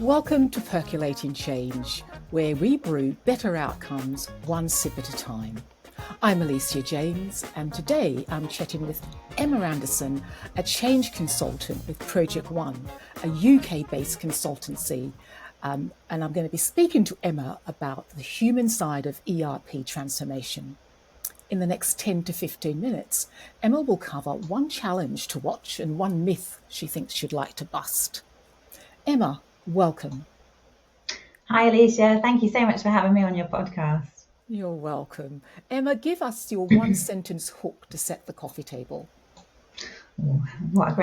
Welcome to Percolating Change, where we brew better outcomes one sip at a time. I'm Alicia James, and today I'm chatting with Emma Anderson, a change consultant with Project One, a UK-based consultancy. And I'm going to be speaking to Emma about the human side of ERP transformation. In the next 10 to 15 minutes, Emma will cover one challenge to watch and one myth she thinks you'd like to bust. Emma, welcome. Hi, Alicia. Thank you so much for having me on your podcast. You're welcome. Emma, give us your one sentence hook to set the coffee table. What a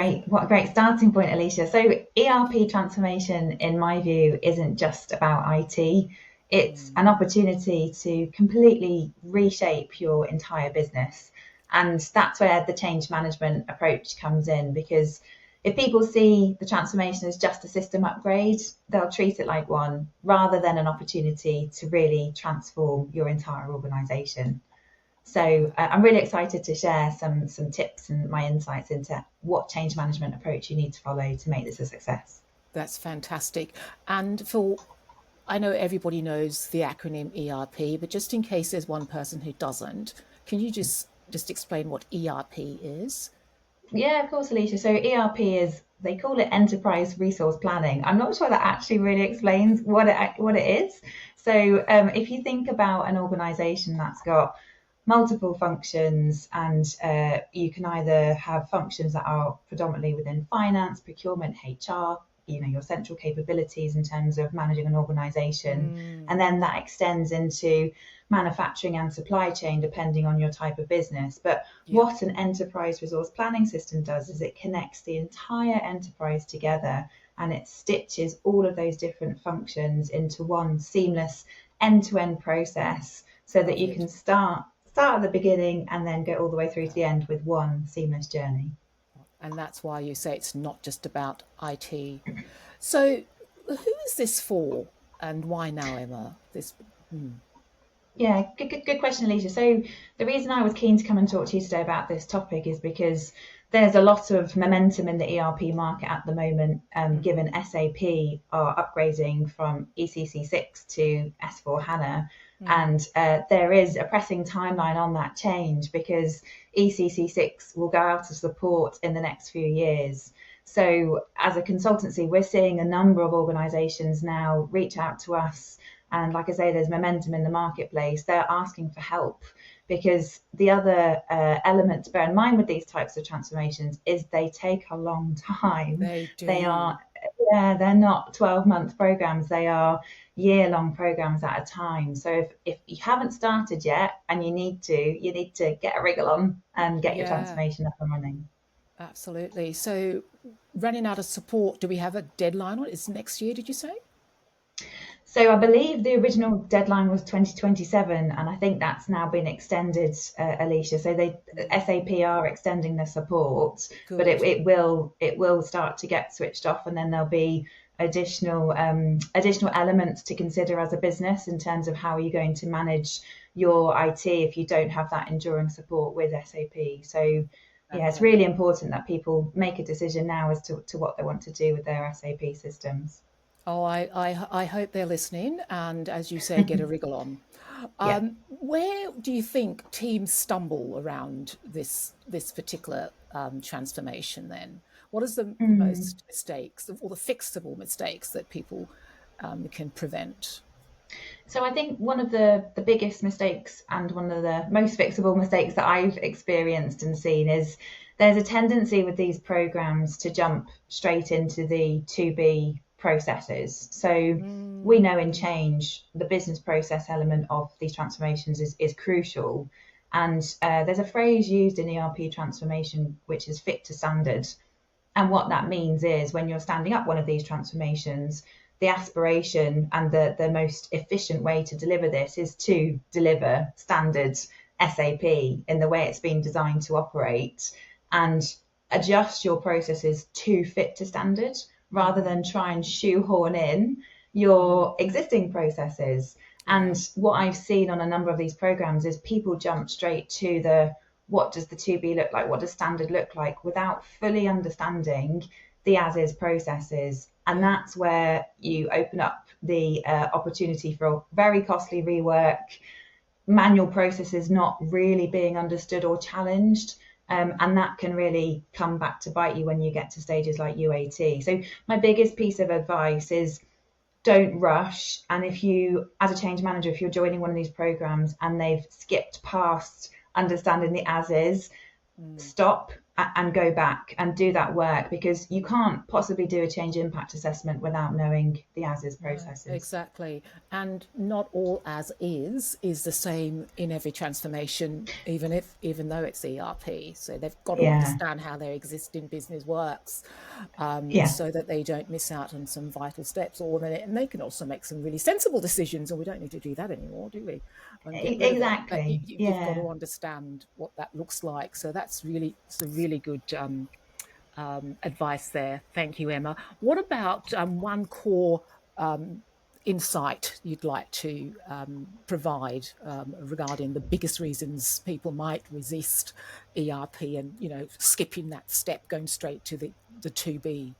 great starting point, Alicia. So ERP transformation, in my view, isn't just about IT. It's an opportunity to completely reshape your entire business. And that's where the change management approach comes in, because if people see the transformation as just a system upgrade, they'll treat it like one rather than an opportunity to really transform your entire organization. So I'm really excited to share some tips and my insights into what change management approach you need to follow to make this a success. That's fantastic. And I know everybody knows the acronym ERP, but just in case there's one person who doesn't, can you just explain what ERP is? Yeah, of course, Alicia. So ERP is, they call it Enterprise Resource Planning. I'm not sure that actually really explains what it is. So if you think about an organization that's got multiple functions, and you can either have functions that are predominantly within finance, procurement, HR, your central capabilities in terms of managing an organization, and then that extends into manufacturing and supply chain depending on your type of business. But what an enterprise resource planning system does is it connects the entire enterprise together, and it stitches all of those different functions into one seamless end-to-end process, so that you can start at the beginning and then go all the way through to the end with one seamless journey. And that's why you say it's not just about IT. So who is this for and why now, Emma? Yeah, good question, Alicia. So the reason I was keen to come and talk to you today about this topic is because there's a lot of momentum in the ERP market at the moment, given SAP are upgrading from ECC6 to S4HANA. And there is a pressing timeline on that change because ECC6 will go out of support in the next few years. So as a consultancy, we're seeing a number of organizations now reach out to us. And like I say, there's momentum in the marketplace. They're asking for help because the other element to bear in mind with these types of transformations is they take a long time. They do. They're not 12-month programs. They are year-long programs at a time. So if you haven't started yet and you need to get a wriggle on and get your transformation up and running. Absolutely. So running out of support, do we have a deadline on it? It's next year, did you say? So I believe the original deadline was 2027, and I think that's now been extended, Alicia. So SAP are extending the support. Good. But it will start to get switched off, and then there'll be additional elements to consider as a business in terms of how are you going to manage your IT if you don't have that enduring support with SAP. So it's really important that people make a decision now as to what they want to do with their SAP systems. Oh, I hope they're listening, and as you say, get a wriggle on. Where do you think teams stumble around this particular transformation then? What is the most mistakes or the fixable mistakes that people can prevent? So I think one of the biggest mistakes and one of the most fixable mistakes that I've experienced and seen is there's a tendency with these programs to jump straight into the to-be processes. So we know in change, the business process element of these transformations is crucial. And there's a phrase used in ERP transformation, which is fit to standard. And what that means is when you're standing up one of these transformations, the aspiration and the most efficient way to deliver this is to deliver standard SAP in the way it's been designed to operate and adjust your processes to fit to standard, rather than try and shoehorn in your existing processes. And what I've seen on a number of these programs is people jump straight to what does the to-be look like? What does standard look like? Without fully understanding the as-is processes. And that's where you open up the opportunity for very costly rework, manual processes not really being understood or challenged. And that can really come back to bite you when you get to stages like UAT. So my biggest piece of advice is don't rush. And if you, as a change manager, if you're joining one of these programs and they've skipped past understanding the as is, stop and go back and do that work, because you can't possibly do a change impact assessment without knowing the as is processes. Exactly. And not all as is the same in every transformation, even though it's ERP. So they've got to understand how their existing business works, so that they don't miss out on some vital steps, and they can also make some really sensible decisions, and we don't need to do that anymore, do we? Exactly. You've got to understand what that looks like. So it's a really good advice there. Thank you, Emma. What about one core insight you'd like to provide regarding the biggest reasons people might resist ERP and, skipping that step, going straight to the 2B?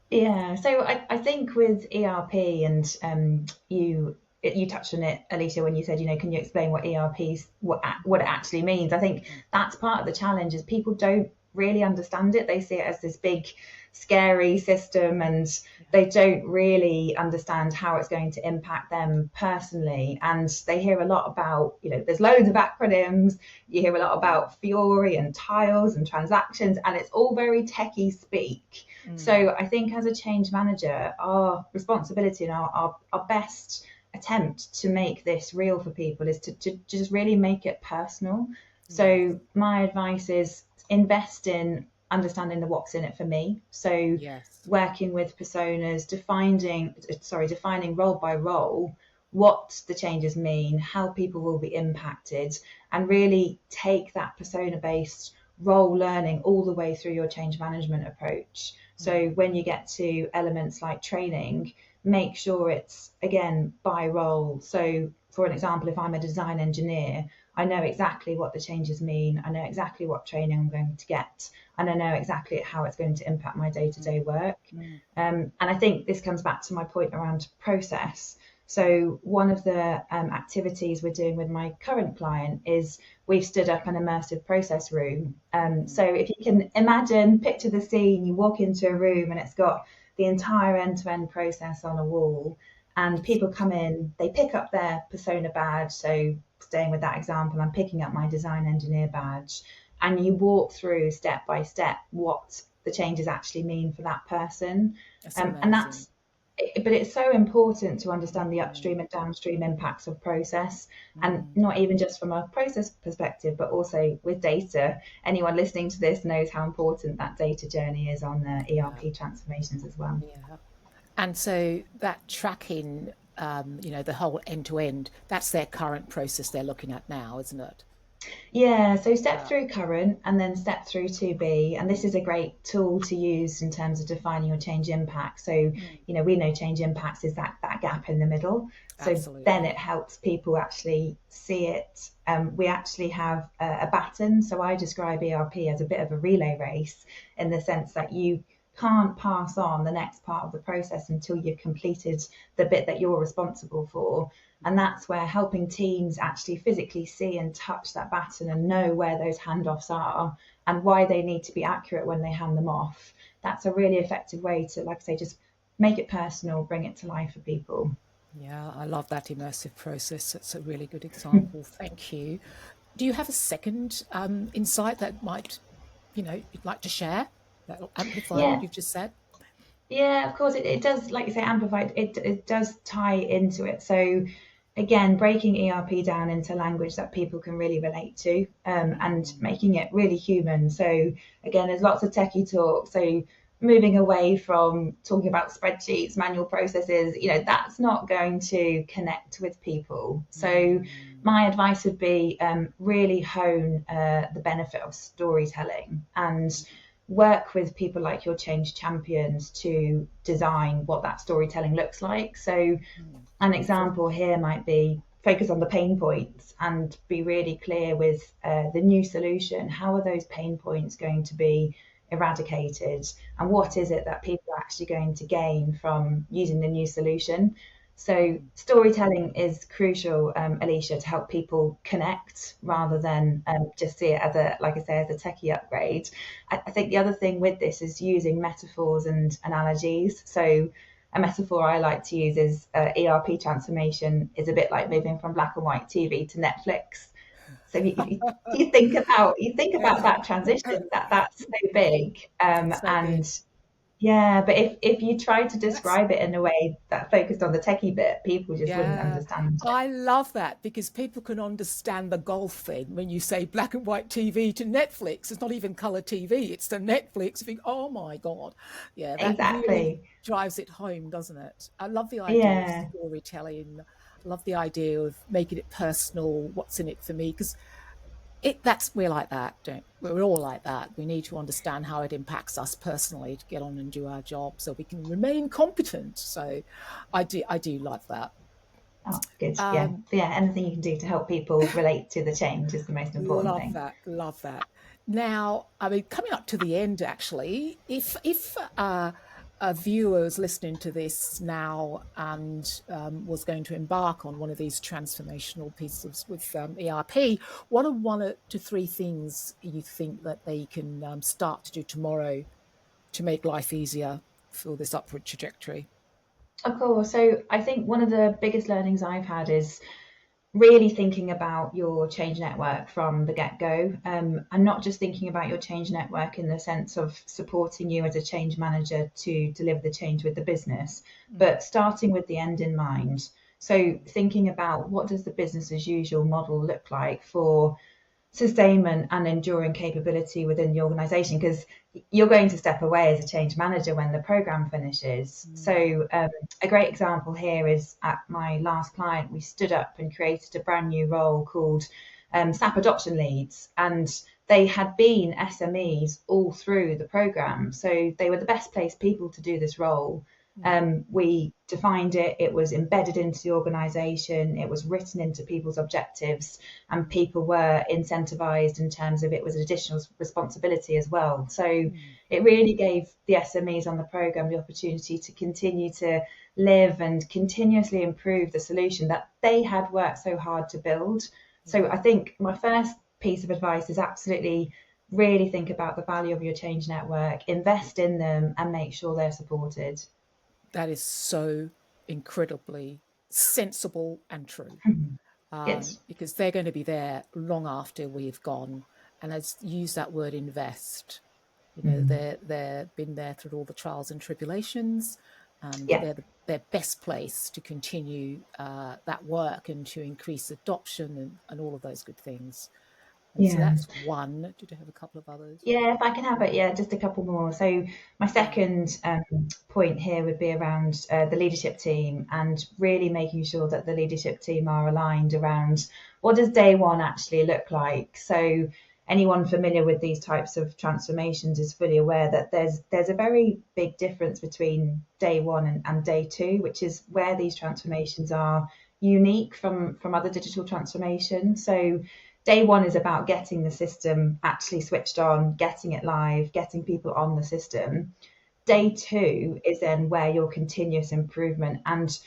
Yeah, so I think with ERP, and you touched on it, Alicia, when you said, can you explain what what it actually means? I think that's part of the challenge, is people don't really understand it. They see it as this big, scary system, and they don't really understand how it's going to impact them personally. And they hear a lot about, there's loads of acronyms. You hear a lot about Fiori and tiles and transactions, and it's all very techie speak. So I think as a change manager, our responsibility and our best attempt to make this real for people is to just really make it personal. So my advice is invest in understanding the what's in it for me. So working with personas, defining role by role what the changes mean, how people will be impacted, and really take that persona-based role learning all the way through your change management approach. So when you get to elements like training, make sure it's, again, by role. So for an example, if I'm a design engineer, I know exactly what the changes mean. I know exactly what training I'm going to get, and I know exactly how it's going to impact my day-to-day work. And I think this comes back to my point around process. So one of the activities we're doing with my current client is we've stood up an immersive process room. So if you can picture the scene, you walk into a room and it's got the entire end-to-end process on a wall, and people come in, they pick up their persona badge. So staying with that example, I'm picking up my design engineer badge, and you walk through step by step what the changes actually mean for that person. But it's so important to understand the upstream and downstream impacts of process, and not even just from a process perspective, but also with data. Anyone listening to this knows how important that data journey is on the ERP transformations as well. Yeah. And so that tracking, the whole end-to-end, that's their current process they're looking at now, isn't it? Yeah, so step through current and then step through 2B. And this is a great tool to use in terms of defining your change impact. So, we know change impacts is that gap in the middle. So Absolutely. Then it helps people actually see it. We actually have a baton. So I describe ERP as a bit of a relay race, in the sense that you can't pass on the next part of the process until you've completed the bit that you're responsible for. And that's where helping teams actually physically see and touch that baton and know where those handoffs are and why they need to be accurate when they hand them off. That's a really effective way to, like I say, just make it personal, bring it to life for people. Yeah, I love that immersive process. That's a really good example. Thank you. Do you have a second insight that might, you'd like to share that will amplify what you've just said? Yeah, of course. It does, like you say, amplify. It does tie into it. So again, breaking ERP down into language that people can really relate to, and making it really human. So again, there's lots of techie talk. So moving away from talking about spreadsheets, manual processes, that's not going to connect with people. So my advice would be really hone the benefit of storytelling and work with people like your change champions to design what that storytelling looks like. So an example here might be focus on the pain points and be really clear with the new solution. How are those pain points going to be eradicated, and what is it that people are actually going to gain from using the new solution. So storytelling is crucial, Alicia, to help people connect rather than just see it as a, like I say, as a techie upgrade. I think the other thing with this is using metaphors and analogies. So a metaphor I like to use is ERP transformation is a bit like moving from black and white TV to Netflix. So you think about that transition, that's so big, So big. and yeah, but if you tried to describe it in a way that focused on the techie bit, people just wouldn't Yeah, understand it. I love that because people can understand the golf thing when you say black and white TV to Netflix. It's not even color TV, it's the Netflix. You think, oh my God. Yeah, that really Exactly. drives it home, doesn't it? I love the idea of Yeah. storytelling. I love the idea of making it personal. What's in it for me? Because we're like that, don't we're all like that. We need to understand how it impacts us personally to get on and do our job so we can remain competent. So I do love that. Oh, good. Yeah. Um, Yeah. Anything you can do to help people relate to the change is the most important Love thing. that. Love that. Now, I mean, coming up to the end, actually, if a viewer is listening to this now and was going to embark on one of these transformational pieces with ERP, what are one to three things you think that they can start to do tomorrow to make life easier for this upward trajectory? Of course. So I think one of the biggest learnings I've had is really thinking about your change network from the get-go, and not just thinking about your change network in the sense of supporting you as a change manager to deliver the change with the business, but starting with the end in mind. So thinking about what does the business as usual model look like for sustainment and enduring capability within the organization, because you're going to step away as a change manager when the program finishes. So a great example here is at my last client, we stood up and created a brand new role called SAP Adoption Leads, and they had been SMEs all through the program, so they were the best placed people to do this role. We defined it, it was embedded into the organisation, it was written into people's objectives, and people were incentivised in terms of it was an additional responsibility as well. So it really gave the SMEs on the programme the opportunity to continue to live and continuously improve the solution that they had worked so hard to build. So I think my first piece of advice is absolutely really think about the value of your change network, invest in them, and make sure they're supported. That is so incredibly sensible and true. Good. Because they're going to be there long after we've gone. And as use that word invest, they're been there through all the trials and tribulations, and Yeah. they're best placed to continue that work and to increase adoption and all of those good things. And so Yeah. that's one. Did you have a couple of others? Yeah, if I can have it, yeah, just a couple more. So my Yeah. second point here would be around the leadership team, and really making sure that the leadership team are aligned around what does day one actually look like. So anyone familiar with these types of transformations is fully aware that there's a very big difference between day one and day two, which is where these transformations are unique from other digital transformations. So day one is about getting the system actually switched on, getting it live, getting people on the system. Day two is then where your continuous improvement and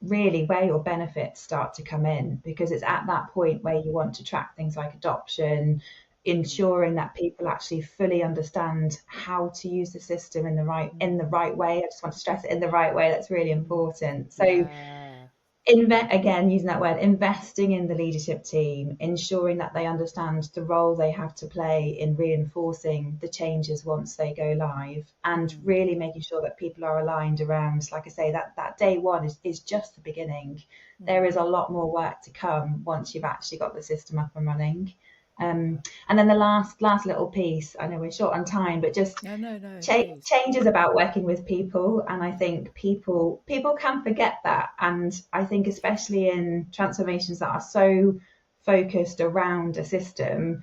really where your benefits start to come in, because it's at that point where you want to track things like adoption, ensuring that people actually fully understand how to use the system in the right way. I just want to stress it, in the right way. That's really important. So Yeah. again, using that word, investing in the leadership team, ensuring that they understand the role they have to play in reinforcing the changes once they go live, and really making sure that people are aligned around, like I say, that day one is just the beginning. There is a lot more work to come once you've actually got the system up and running. And then the last little piece, I know we're short on time, but just No, please. change is about working with people, and I think people can forget that. And I think especially in transformations that are so focused around a system,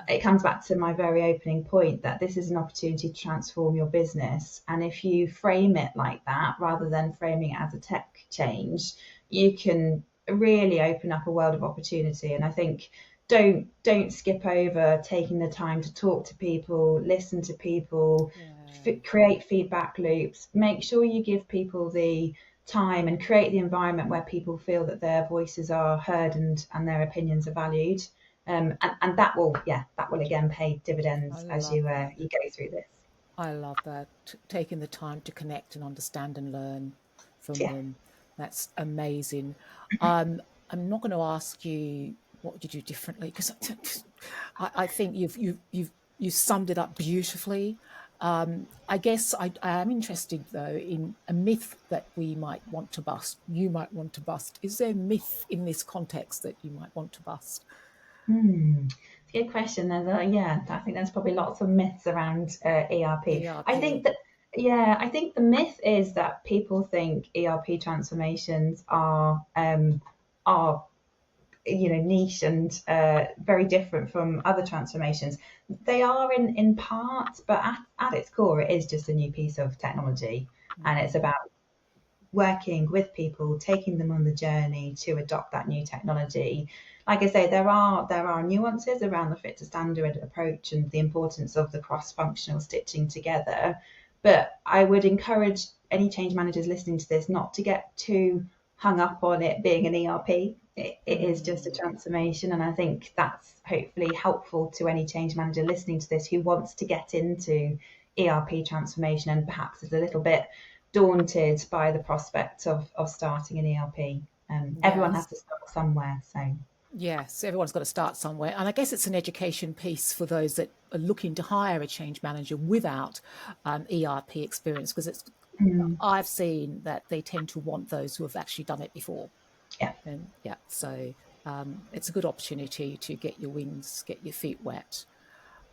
it comes back to my very opening point that this is an opportunity to transform your business. And if you frame it like that rather than framing it as a tech change, you can really open up a world of opportunity. And I think don't skip over taking the time to talk to people, listen to people, create feedback loops. Make sure you give people the time and create the environment where people feel that their voices are heard and their opinions are valued. And that will again pay dividends as you go through this. I love that. Taking the time to connect and understand and learn from them. That's amazing. I'm not going to ask you what would you do differently, because I think you've summed it up beautifully. I guess I am interested though in a myth that we might want to bust. You might want to bust. Is there a myth in this context that you might want to bust? It's a good question. I think there's probably lots of myths around ERP. I think the myth is that people think ERP transformations are niche and very different from other transformations. They are in part, but at its core, it is just a new piece of technology, and it's about working with people, taking them on the journey to adopt that new technology. Like I say, there are nuances around the fit to standard approach and the importance of the cross-functional stitching together. But I would encourage any change managers listening to this not to get too hung up on it being an ERP. It is just a transformation, and I think that's hopefully helpful to any change manager listening to this who wants to get into ERP transformation and perhaps is a little bit daunted by the prospect of starting an ERP. Everyone has to start somewhere, so. Yes, everyone's got to start somewhere. And I guess it's an education piece for those that are looking to hire a change manager without ERP experience, because I've seen that they tend to want those who have actually done it before. So it's a good opportunity to get your wings, get your feet wet.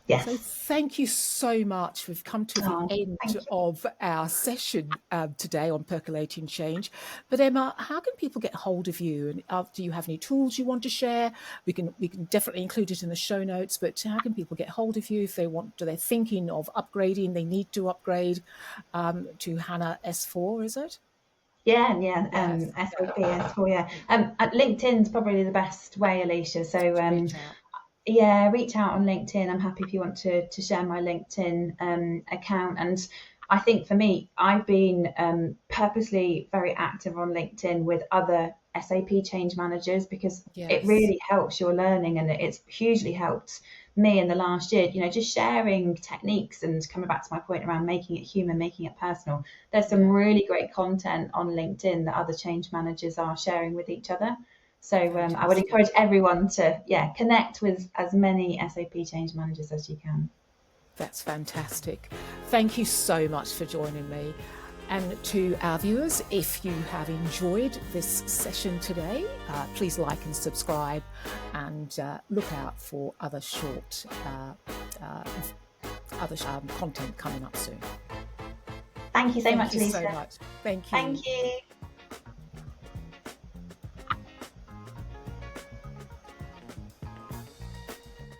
Yes. So thank you so much. We've come to the end of our session today on Percolating Change. But Emma, how can people get hold of you? And do you have any tools you want to share? We can definitely include it in the show notes. But how can people get hold of you if they're thinking of upgrading? They need to upgrade to HANA S4, is it? SAP S4. At LinkedIn's probably the best way, Alicia. So reach out on LinkedIn. I'm happy if you want to share my LinkedIn account. And I think for me, I've been purposely very active on LinkedIn with other SAP change managers, because it really helps your learning, and it's hugely helped me in the last year, just sharing techniques and coming back to my point around making it human, making it personal. There's some really great content on LinkedIn that other change managers are sharing with each other. So I would encourage everyone to connect with as many SAP change managers as you can. That's fantastic. Thank you so much for joining me. And to our viewers, if you have enjoyed this session today, please like and subscribe, and look out for other short content coming up soon. Thank you so much, Lisa. Thank you so much. Thank you. Thank you.